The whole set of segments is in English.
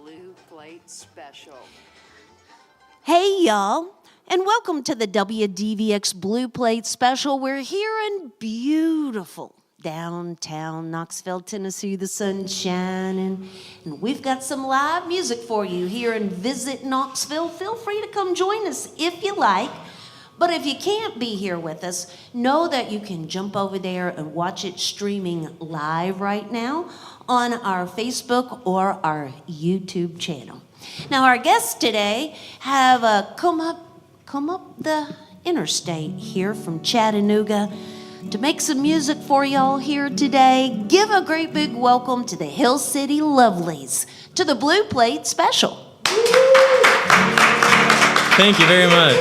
Blue Plate Special. Hey, y'all, and welcome to the WDVX Blue Plate Special. We're here in beautiful downtown Knoxville, Tennessee. The sun's shining, and we've got some live music for you here in Visit Knoxville. Feel free to come join us if you like. But if you can't be here with us, know that you can jump over there and watch it streaming live right now on our Facebook or our YouTube channel. Now, our guests today have come up the interstate here from Chattanooga to make some music for y'all here today. Give a great big welcome to the Hill City Lovlies to the Blue Plate Special. Thank you very much.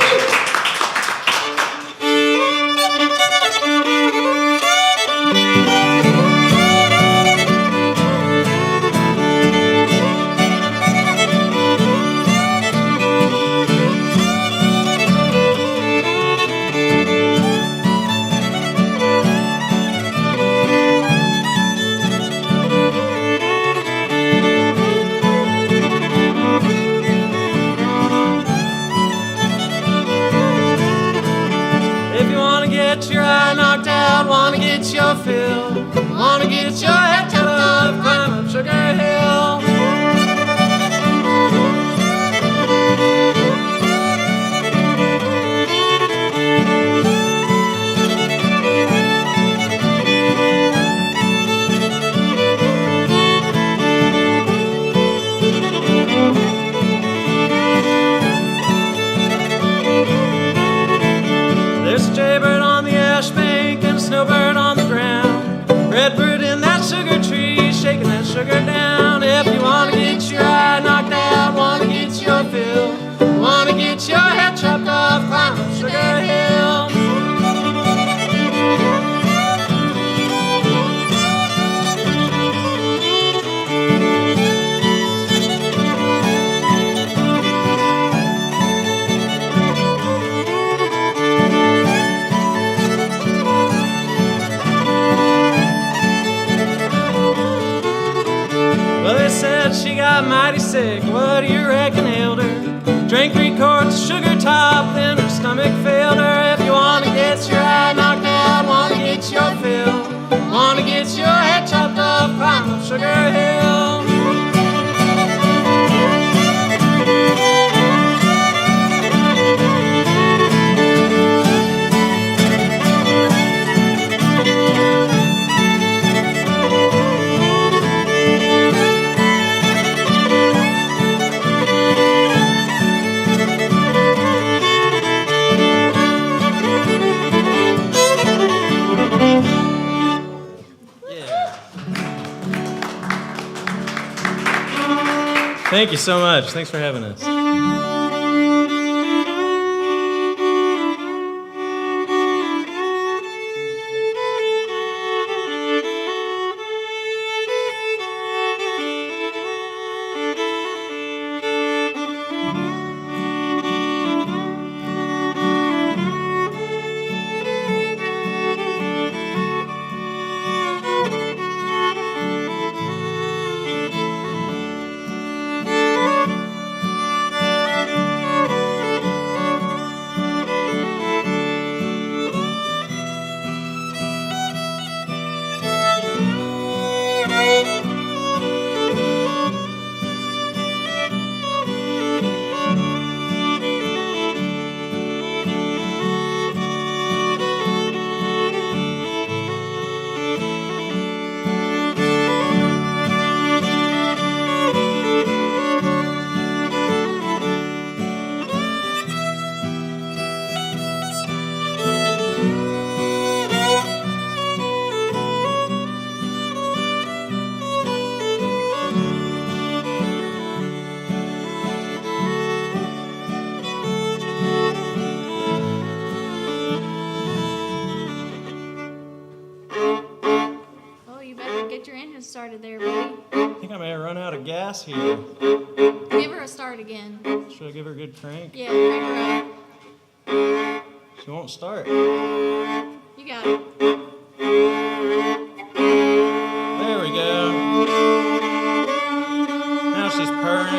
Wanna get your fill, wanna get your head cut off, climb up Sugar Hill. There's a jaybird on the ash bank and a snowbird on the ground. Redbird in that sugar tree, shaking that sugar down. If you wanna get your eye knocked out, wanna get your fill, wanna get your head chopped off, climb up Sugar Hill. Well, they said she got mighty sick. What do you reckon ailed her? Drank 3 quarts of sugar top, then her stomach failed her. If you wanna get your eye knocked out, wanna get your fill, wanna get your head chopped off, climb up Sugar Hill. Thank you so much. Thanks for having us. Started there, buddy. I think I may have run out of gas here. Give her a start again. Should I give her a good crank? Yeah, crank her up. She won't start. You got it. There we go. Now she's purring.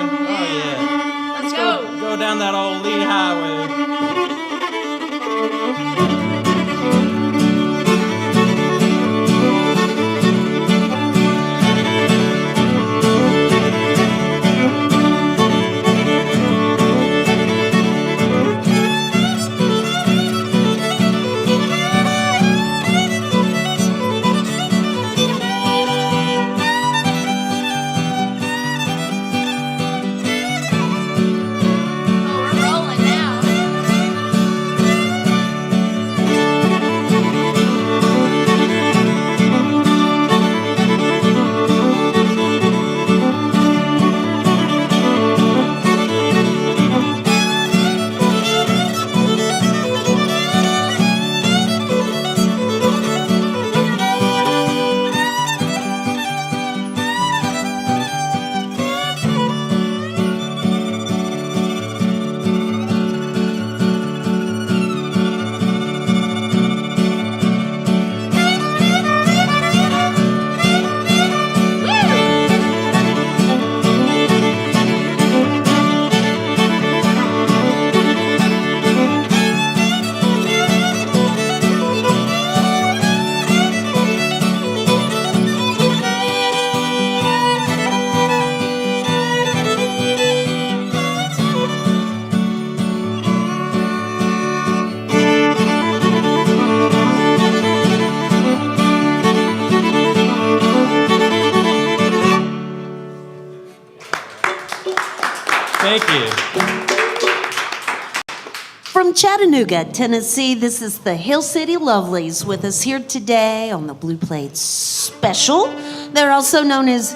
From Chattanooga, Tennessee, this is the Hill City Lovlies with us here today on the Blue Plate Special. They're also known as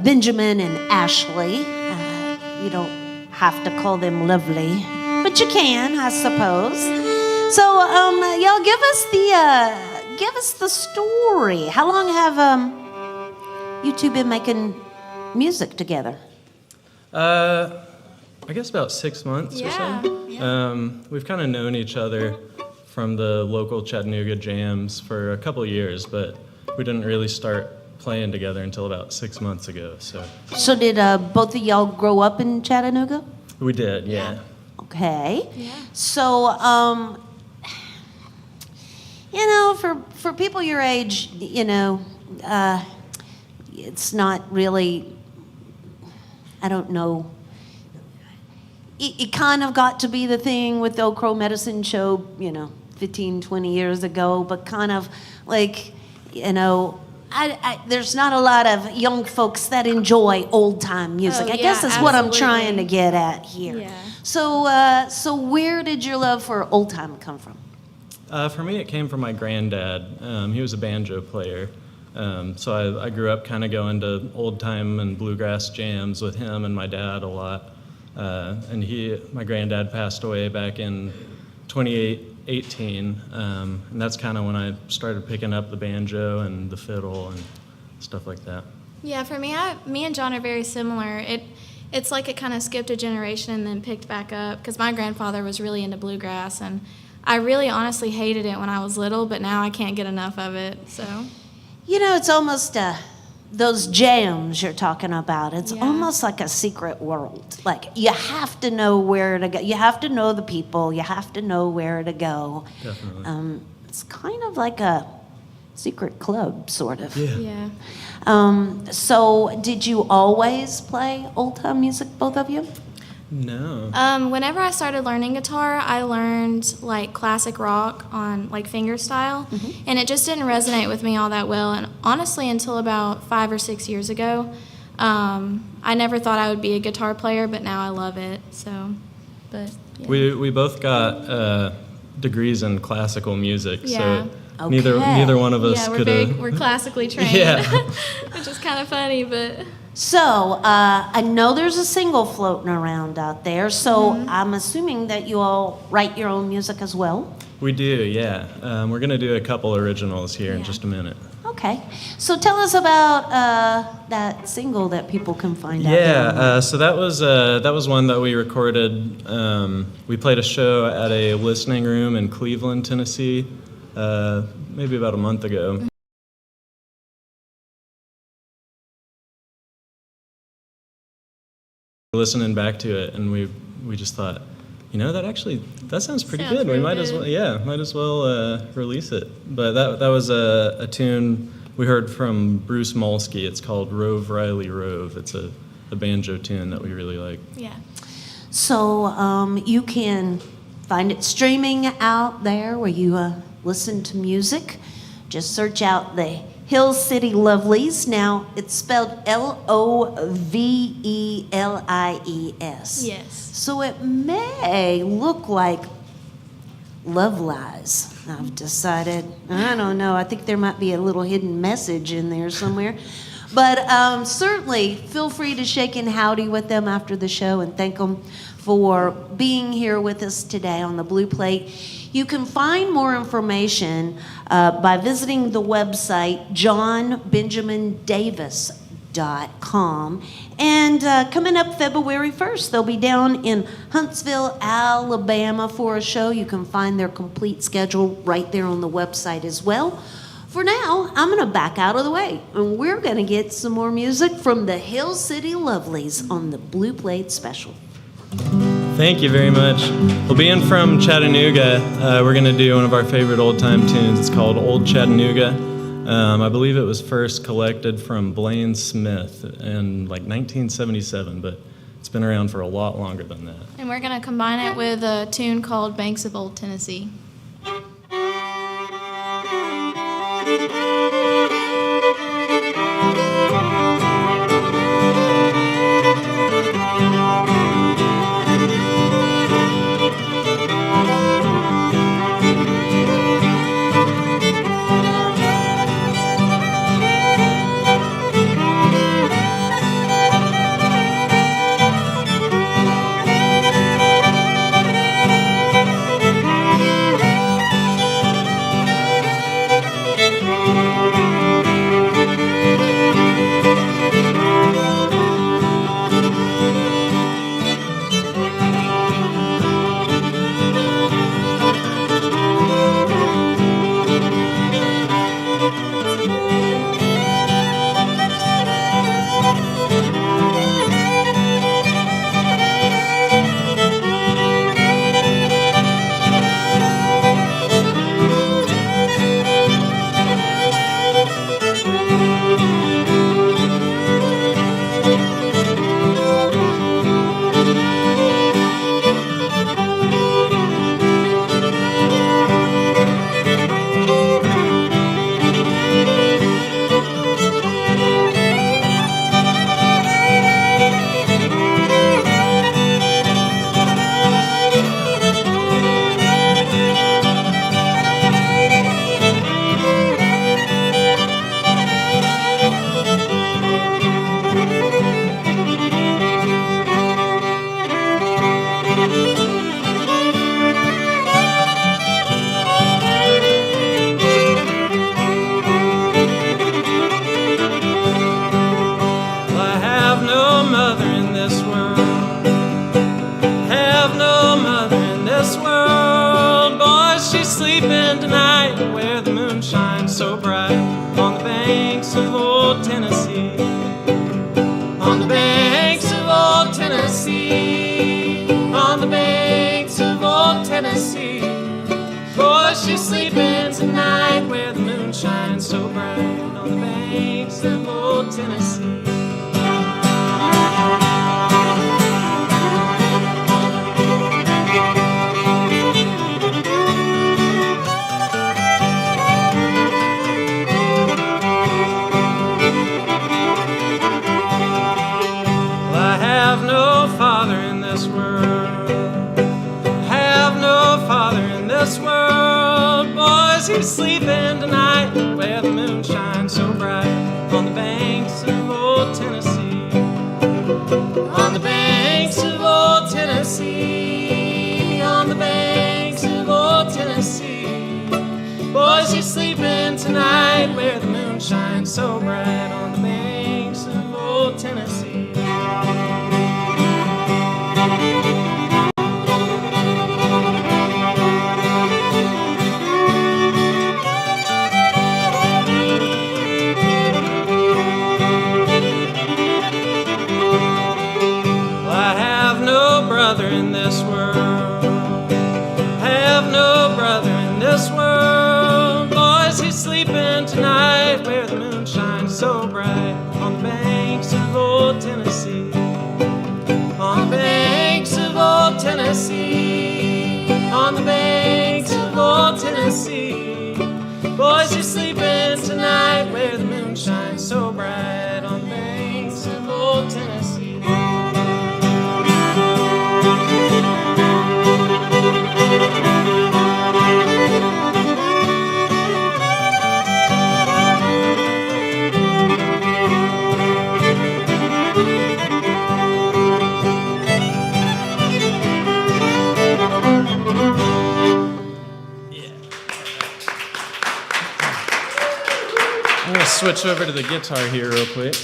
Benjamin and Ashley. You don't have to call them lovely, but you can, I suppose. So, y'all give us the story. How long have you two been making music together? I guess about 6 months or so. We've kind of known each other from the local Chattanooga jams for a couple years, but we didn't really start playing together until about 6 months ago. So did both of y'all grow up in Chattanooga? We did, yeah. Okay. Yeah. So, for people your age, it's not really, I don't know. It kind of got to be the thing with the Old Crow Medicine Show, 15, 20 years ago, but kind of like, there's not a lot of young folks that enjoy old-time music. Oh, I guess yeah, that's what I'm absolutely. trying to get at here. Yeah. So where did your love for old-time come from? For me, it came from my granddad. He was a banjo player. So I grew up kind of going to old-time and bluegrass jams with him and my dad a lot. And my granddad passed away back in 2018, and that's kind of when I started picking up the banjo and the fiddle and stuff like that. Yeah, for me, me and John are very similar. It's like it kind of skipped a generation and then picked back up, because my grandfather was really into bluegrass, and I really honestly hated it when I was little, but now I can't get enough of it, so. It's almost those jams you're talking about. It's Yeah. almost like a secret world. Like, you have to know where to go. You have to know the people. You have to know where to go. Definitely. It's kind of like a secret club, sort of. Yeah. Yeah. So did you always play old-time music, both of you? No. Whenever I started learning guitar, I learned like classic rock on like finger style, and it just didn't resonate with me all that well. And honestly, until about 5 or 6 years ago, I never thought I would be a guitar player, but now I love it. So, but yeah. We both got degrees in classical music, Yeah. so neither one of us yeah, could have. we're classically trained, Yeah. which is kind of funny, but. So, I know there's a single floating around out there, so I'm assuming that you all write your own music as well? We do, yeah. We're going to do a couple originals here in Yeah. just a minute. Okay. So tell us about that single that people can find out. Yeah, so that was one that we recorded. We played a show at a listening room in Cleveland, Tennessee, maybe about a month ago. Listening back to it, and we just thought, that sounds pretty Sounds good. We real might good. as well release it. But that was a tune we heard from Bruce Molsky. It's called Rove Riley Rove. It's a banjo tune that we really like. Yeah. So you can find it streaming out there where you listen to music. Just search out the Hill City Lovlies. Now, it's spelled Loveles. Yes. So it may look like Love Lies. I've decided. I don't know. I think there might be a little hidden message in there somewhere. But certainly, feel free to shake and howdy with them after the show and thank them for being here with us today on the Blue Plate. You can find more information by visiting the website johnbenjamindavis.com. And coming up February 1st, they'll be down in Huntsville, Alabama for a show. You can find their complete schedule right there on the website as well. For now, I'm going to back out of the way, and we're going to get some more music from the Hill City Lovlies on the Blue Plate Special. Thank you very much. Well, being from Chattanooga, we're going to do one of our favorite old-time tunes. It's called Old Chattanooga. I believe it was first collected from Blaine Smith in like 1977, but it's been around for a lot longer than that. And we're going to combine it with a tune called Banks of Old Tennessee. so bright on the banks of old Tennessee. On the banks of old Tennessee. On the banks of old Tennessee. Boy, she's sleeping tonight where the moon shines so bright on the banks of old Tennessee. He's sleeping tonight where the moon shines so bright on the banks of old Tennessee. On the banks of old Tennessee. On the banks of old Tennessee. Boys, he's sleeping tonight where the moon shines so bright on the banks of old Tennessee. In this world, have no brother in this world. Boys, he's sleeping tonight where the moon shines so bright on the banks of old Tennessee. On the banks of old Tennessee. On the banks of old Tennessee. Boys, he's sleeping tonight where the moon shines so bright on the banks of old Tennessee. I'm going to switch over to the guitar here real quick.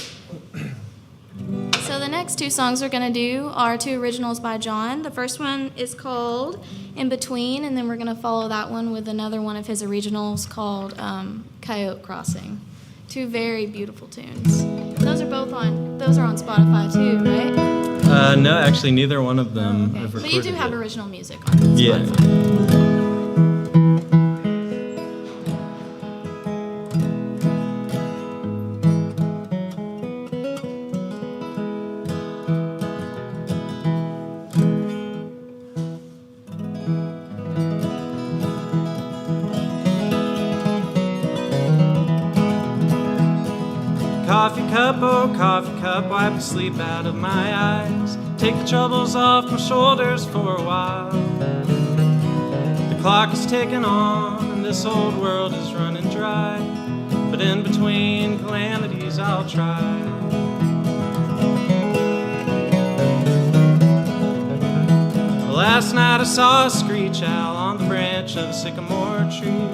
So the next two songs we're going to do are two originals by John. The first one is called In Between, and then we're going to follow that one with another one of his originals called Coyote Crossing. Two very beautiful tunes. And those are on Spotify too, right? No, actually neither one of them have recorded. But you do have original music on Spotify. Yeah. Coffee cup, wipe the sleep out of my eyes. Take the troubles off my shoulders for a while. The clock is ticking on and this old world is running dry. But in between calamities I'll try. Last night I saw a screech owl on the branch of a sycamore tree.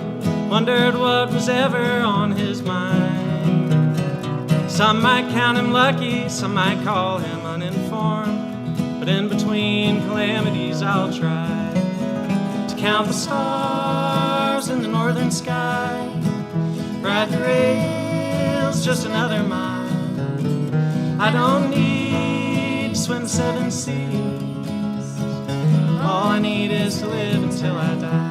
Wondered what was ever on his mind. Some might count him lucky, some might call him uninformed. But in between calamities I'll try to count the stars in the northern sky. Ride the rails just another mile. I don't need to swim the seven seas. All I need is to live until I die.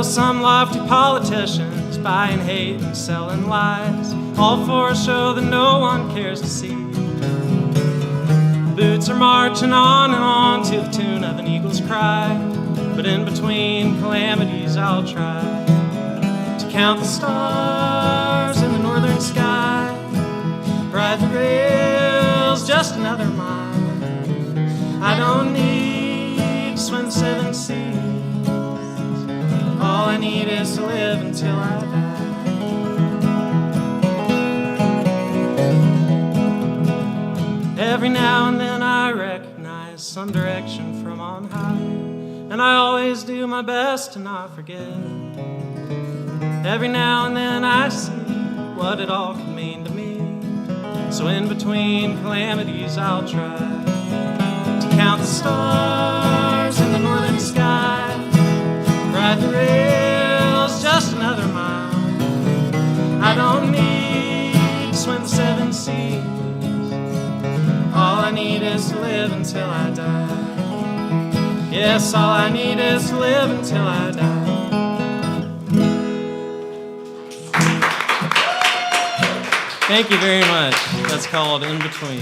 Some lofty politicians buying hate and selling lies, all for a show that no one cares to see. Boots are marching on and on to the tune of an eagle's cry. But in between calamities I'll try to count the stars in the northern sky. Ride the rails just another mile. I don't need to swim the seven seas. All I need is to live until I die. Every now and then I recognize some direction from on and I always do my best to not forget. Every now and then I see what it all can mean to me. So in between calamities I'll try to count the stars in the northern sky, ride the rails just another mile. I don't need to swim the 7 seas. All I need is to live until I die. Yes, all I need is to live until I die. Thank you very much. That's called In Between.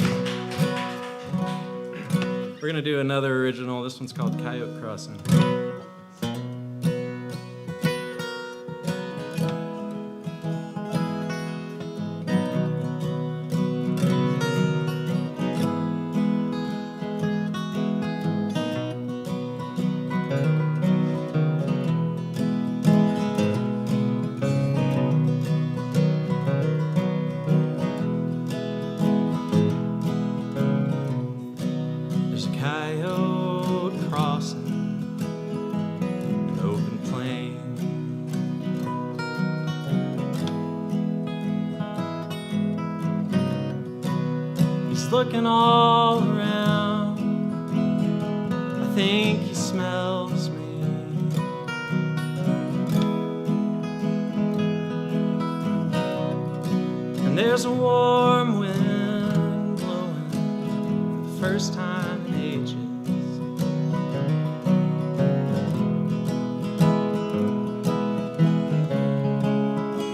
We're gonna do another original. This one's called Coyote Crossing. Coyote crossing an open plain. He's looking all around. I think he smells me. And there's a warm wind blowing for the first time in ages.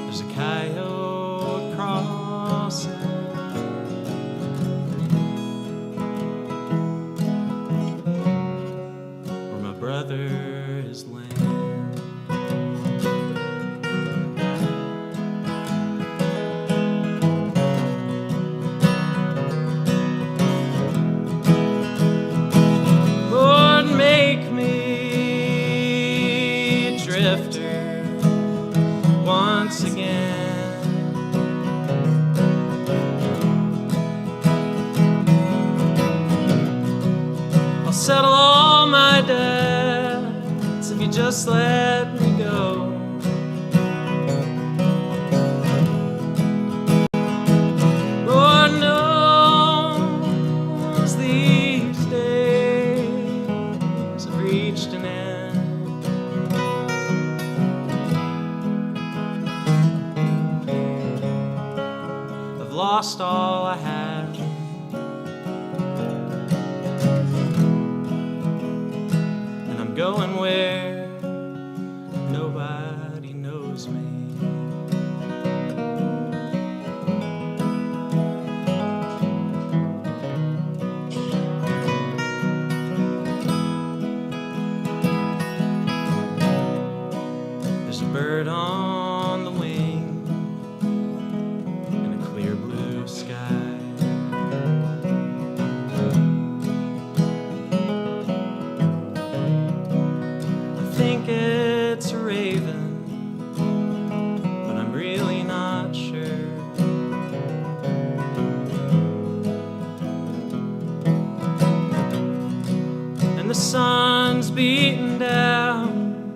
There's a coyote crossing where my brother is laying. Lord, make me a drifter once again. I'll settle all my debts if you just let me go. Lord knows these days have reached an end. I've lost all I had, and I'm going where nobody knows me. There's a bird on the wing in a clear blue sky. I think it's a raven, but I'm really not sure. And the sun's beating down,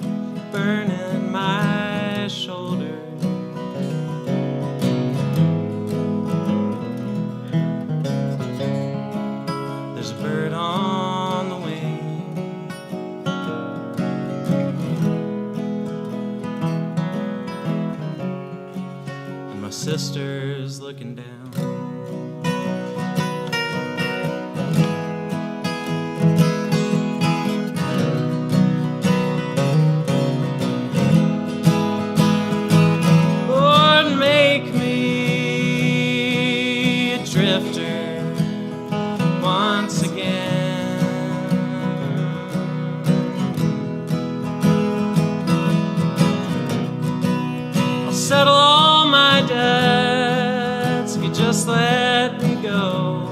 burning my shoulder. There's a bird on the wing, and my sister's looking down. Lord, make me a drifter once again. I'll settle all my debts if you just let me go.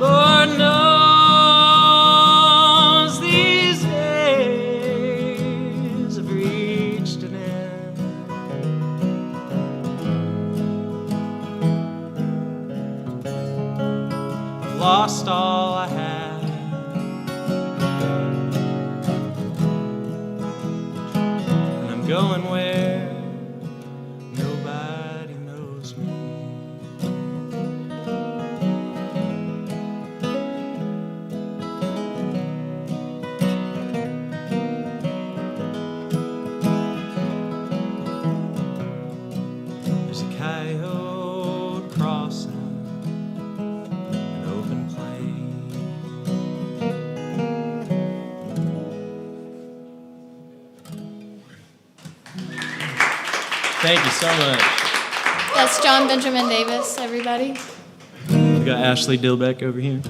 Lord knows these days have reached an end. I've lost all I had. And I'm going where nobody knows me. There's a Coyote Crossing, an open plain. Thank you so much. That's John Benjamin Davis, everybody. We got Ashley Dilbeck over here.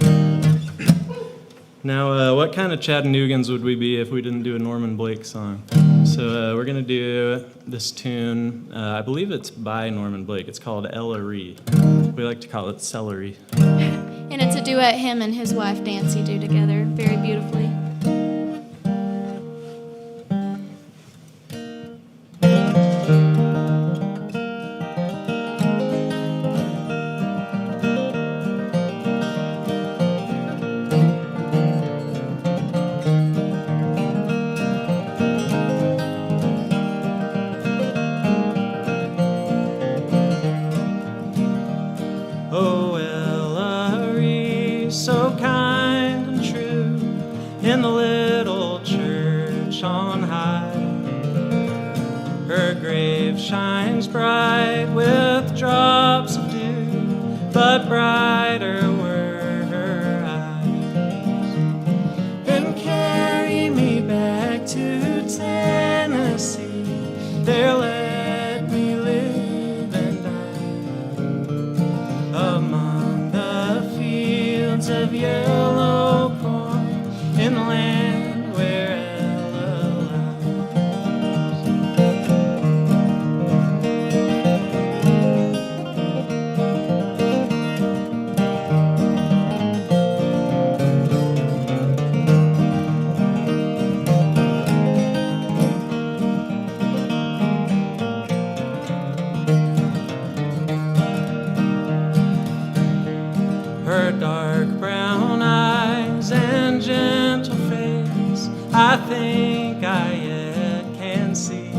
Now, what kind of Chattanoogan's would we be if we didn't do a Norman Blake song? So we're gonna do this tune. I believe it's by Norman Blake. It's called Ellery. We like to call it Celery. And it's a duet him and his wife Nancy do together very beautifully. Oh, Ellery, so kind and true, in the little church on high. Her grave shines bright with drops of dew, but brighter were her eyes. Then carry me back to Tennessee, there let me live and die. Among the fields of yellow corn, in the land where Ella her dark brown eyes and gentle face, I think I yet can see.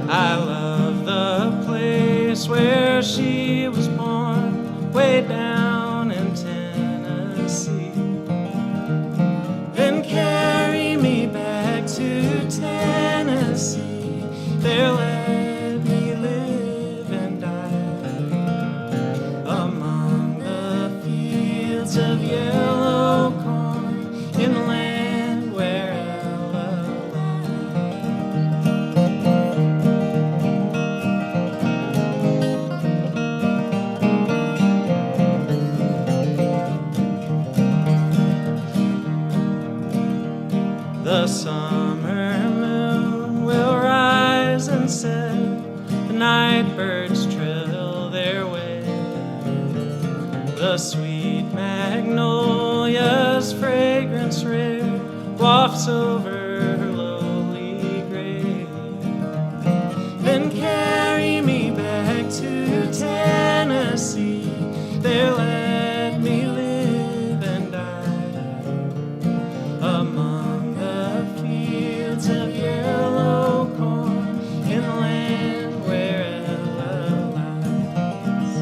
I love the place where she was born, way down in Tennessee. Then carry me back to Tennessee, there let me live and die. Among the fields of yellow corn, in the land where Ella lies. The summer moon will rise and set, the night birds trill their way. The sweet magnolia's fragrance rare wafts over her lowly grave. Then carry me back to Tennessee, there let me live and die. Among the fields of yellow corn, in the land where Ella lies.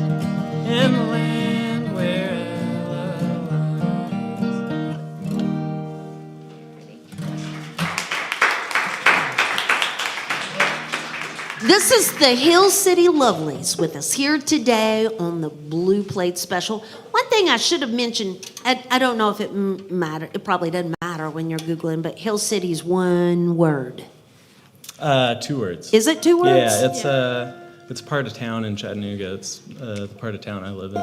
In the land where Ella lies. This is the Hill City Lovlies with us here today on the Blue Plate Special. One thing I should have mentioned, I don't know if it matter. It probably doesn't matter when you're Googling, but Hill City's one word. 2 words. Is it 2 words? Yeah, it's part of town in Chattanooga. It's the part of town I live in.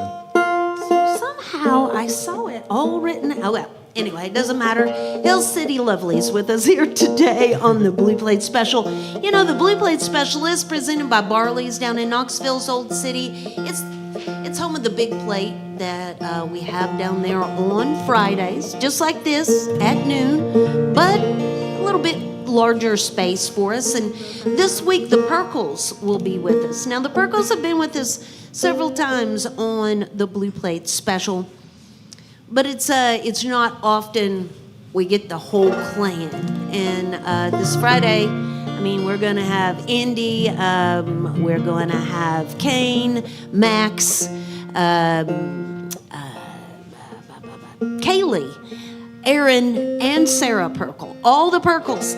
Somehow I saw it all written. Oh, well, anyway, it doesn't matter. Hill City Lovelies with us here today on the Blue Plate Special. You know, the Blue Plate Special is presented by Barley's down in Knoxville's Old City. It's home of the big plate that we have down there on Fridays, just like this at noon, but a little bit larger space for us. And this week, the Perkles will be with us. Now, the Perkles have been with us several times on the Blue Plate Special. but it's not often we get the whole clan. And this Friday, I mean, we're going to have Andy, we're going to have Kane, Max, Kaylee, Aaron, and Sarah Perkle. All the Perkles.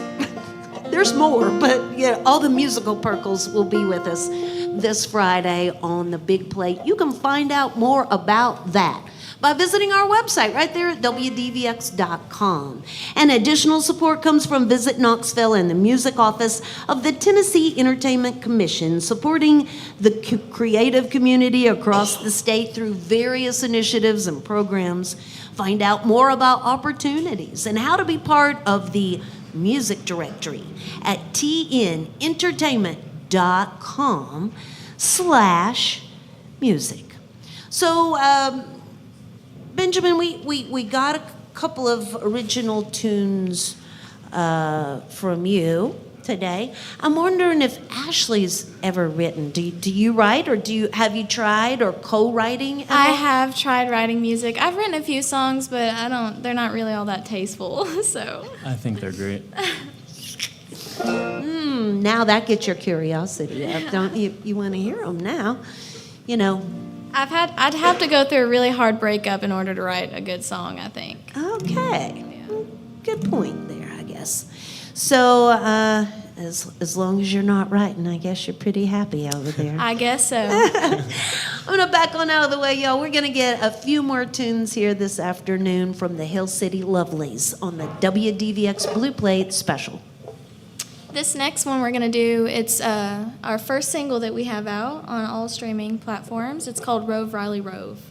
There's more, but yeah, all the musical Perkles will be with us this Friday on the big plate. You can find out more about that by visiting our website right there at WDVX.com. And additional support comes from Visit Knoxville and the music office of the Tennessee Entertainment Commission, supporting the creative community across the state through various initiatives and programs. Find out more about opportunities and how to be part of the music directory at tnentertainment.com/music. So, Benjamin, we got a couple of original tunes from you today. I'm wondering if Ashley's ever written. Do you write, or have you tried or co-writing? I have tried writing music. I've written a few songs, but they're not really all that tasteful. So I think they're great. Now that gets your curiosity up, don't you? You want to hear them now, you know. I'd have to go through a really hard breakup in order to write a good song, I think. Okay. Well, good point there, I guess. So, as long as you're not writing, I guess you're pretty happy over there. I guess so. I'm going to back on out of the way, y'all. We're going to get a few more tunes here this afternoon from the Hill City Lovlies on the WDVX Blue Plate Special. This next one we're going to do, it's our first single that we have out on all streaming platforms. It's called Rove, Riley, Rove.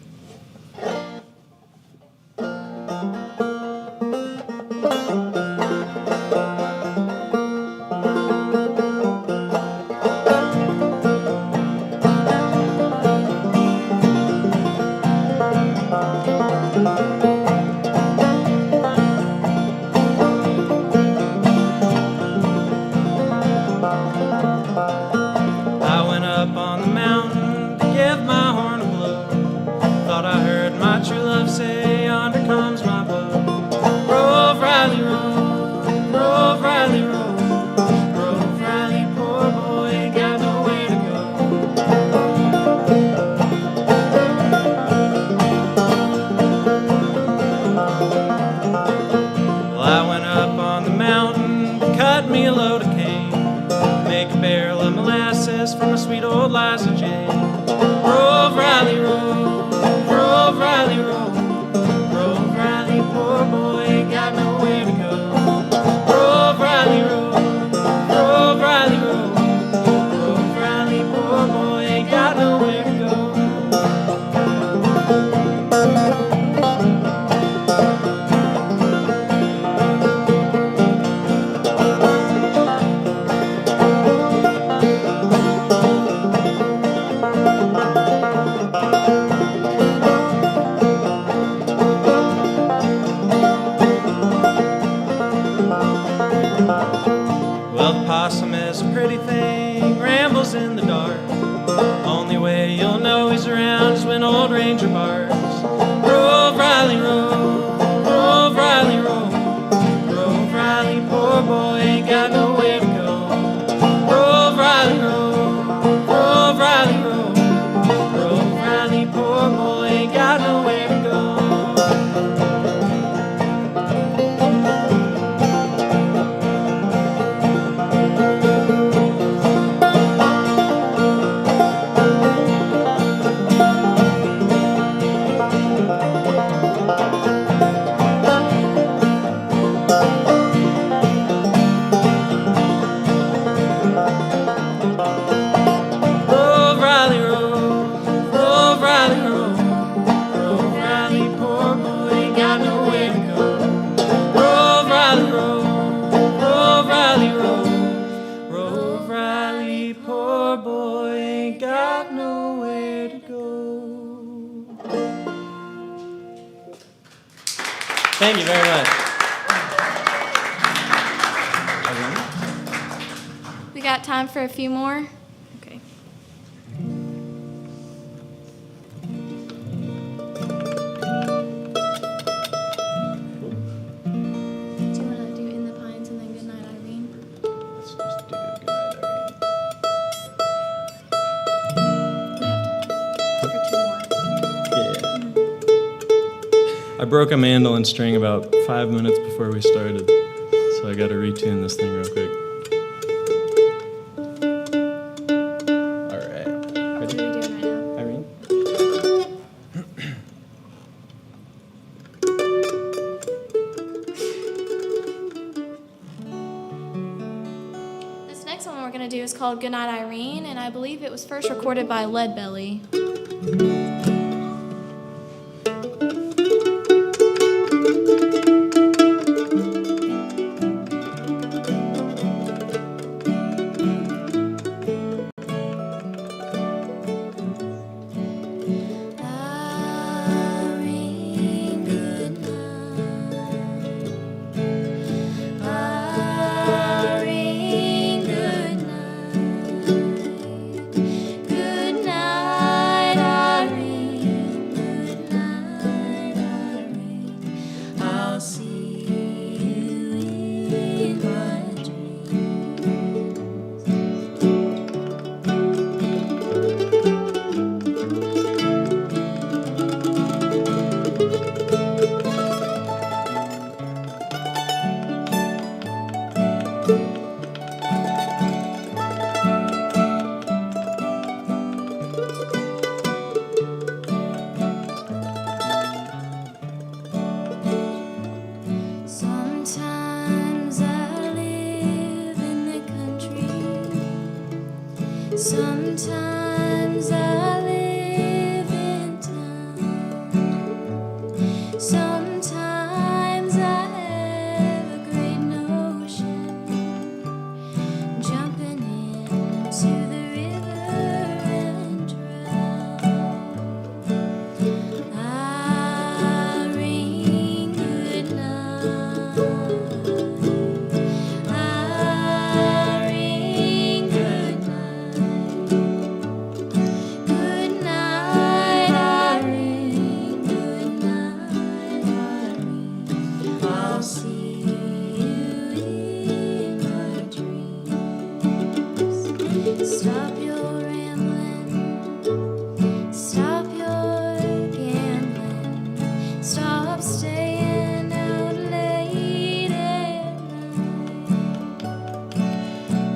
Thank you very much. We got time for a few more? Okay. I broke a mandolin string about 5 minutes before we started, so I got to retune this thing real quick. All right. Ready? What are we doing right now? Irene? This next one we're going to do is called Goodnight Irene, and I believe it was first recorded by Leadbelly. Sometimes I live in town. Sometimes I have a great notion, jumping into the river and drown. Irene, good night. Irene, good night. Good night, Irene. Good night, Irene. I'll see you in my dreams. Stop your rambling. Stop your gambling. Stop staying out late at night.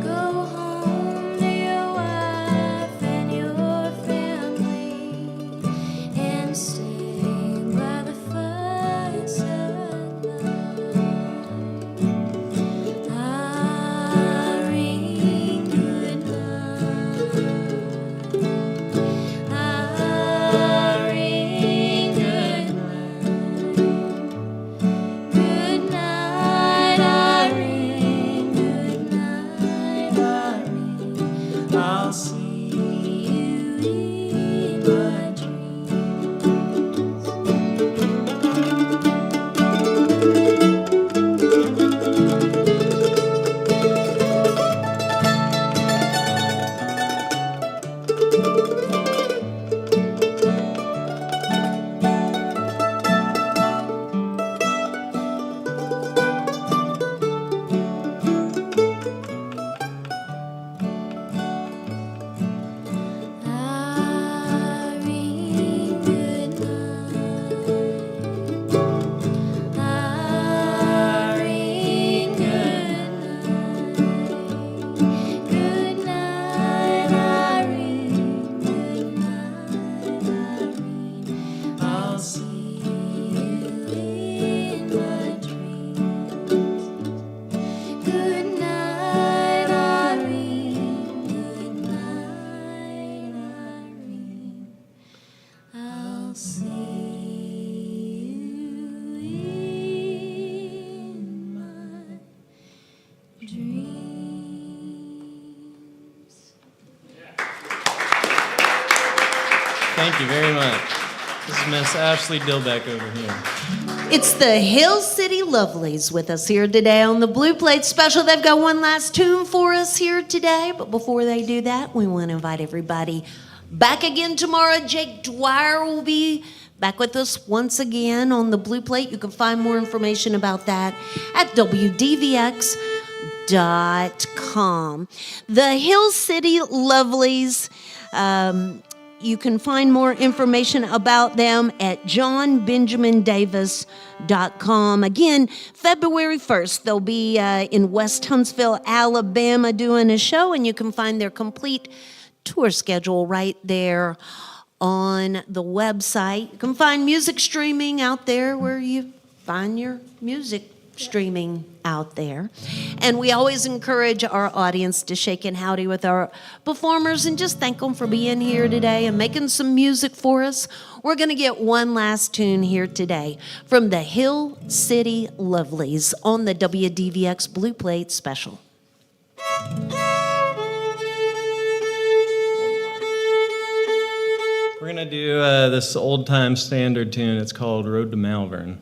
Go home to your wife and your family and stay by the fireside night. Irene, good night. Irene, good night. Good night, Irene. Good night, Irene. I'll see you in my dreams. Irene, good night. Irene, good night. Good night, Irene. Good night, Irene. I'll see you in my dreams. Good night, Irene. Good night, Irene. I'll see you in my dreams. Thank you very much. This is Miss Ashley Dillbeck over here. It's the Hill City Lovlies with us here today on the Blue Plate Special. They've got one last tune for us here today, but before they do that, we want to invite everybody back again tomorrow. Jake Dwyer will be back with us once again on the Blue Plate. You can find more information about that at WDVX.com. The Hill City Lovlies You can find more information about them at johnbenjamindavis.com. Again, February 1st, they'll be in West Huntsville, Alabama, doing a show, and you can find their complete tour schedule right there on the website. You can find music streaming out there where you find your music streaming out there. And we always encourage our audience to shake and howdy with our performers and just thank them for being here today and making some music for us. We're going to get one last tune here today from the Hill City Lovlies on the WDVX Blue Plate Special. We're going to do this old-time standard tune. It's called Road to Malvern.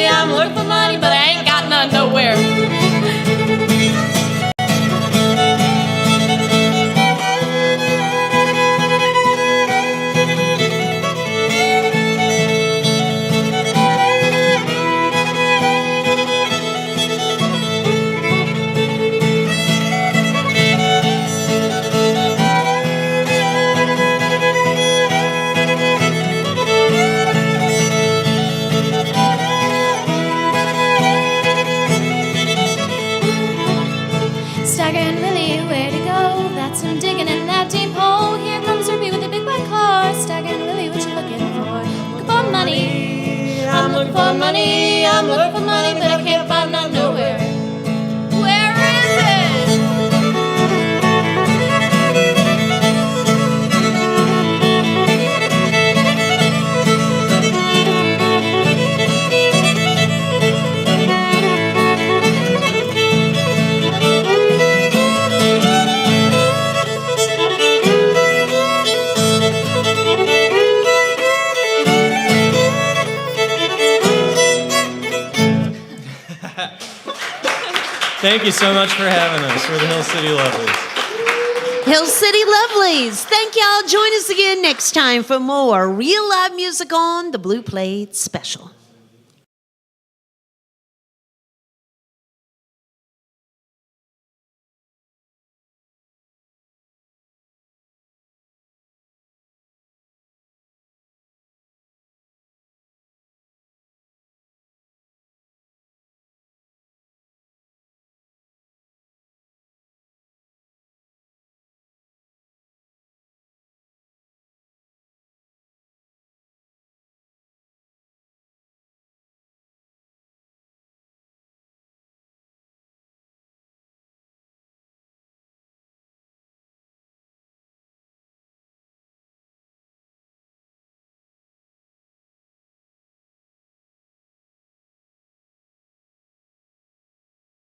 I'm looking for money, but I ain't got none nowhere. Staggering Willie, where to go? That's him digging in that deep hole. Here comes Ruby with a big black car. Staggering Willie, what you looking for? Looking for money. I'm looking for money. I'm looking for money, but I can't find none nowhere. Where is it? Thank you so much for having us. We're the Hill City Lovlies. Hill City Lovlies. Thank y'all. Join us again next time for more real live music on the Blue Plate Special.